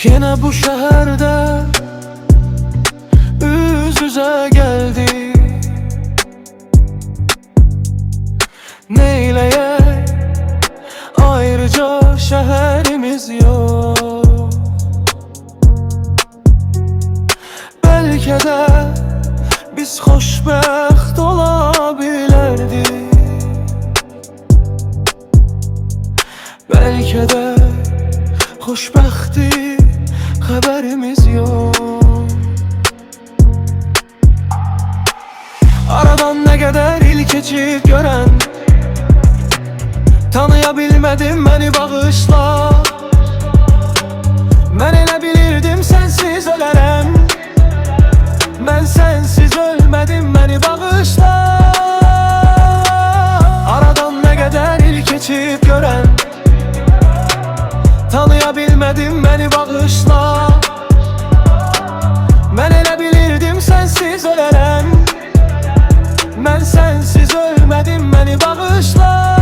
Yine bu şehirde üz yüze geldik. Neyleye ayrıca şehrimiz yok. Belki de biz hoşbəxt olabilirdik. Belki de hoşbəxtlik haberimiz yok. Aradan ne kadar il keçib görən, tanıyabilmedim beni bağışla. Ben elə bilirdim sensiz ölərəm, ben sensiz ölmedim beni bağışla. Aradan ne kadar il keçib görən, tanıyabilmedim beni bağışla. Ben elə bilirdim sensiz ölərəm, ben sensiz ölmedim beni bağışla.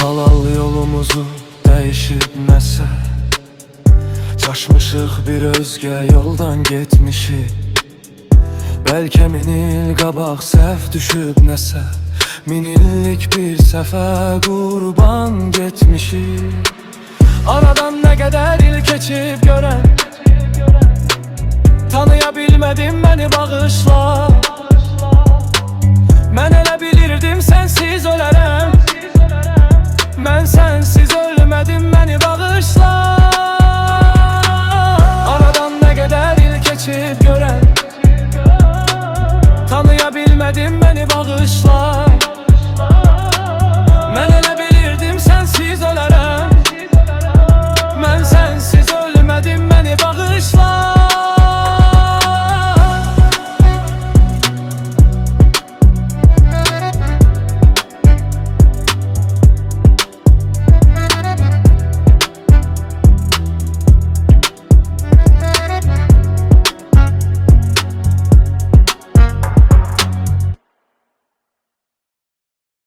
Halal yolumuzu değişib nəsə, çaşmışıq bir özgə yoldan getmişik. Bəlkə min il qabaq səhv düşüb nəsə, min illik bir səfə qurban getmişik. Aradan nə qədər il keçib görən, tanıyabilmədim beni bağışla. Mən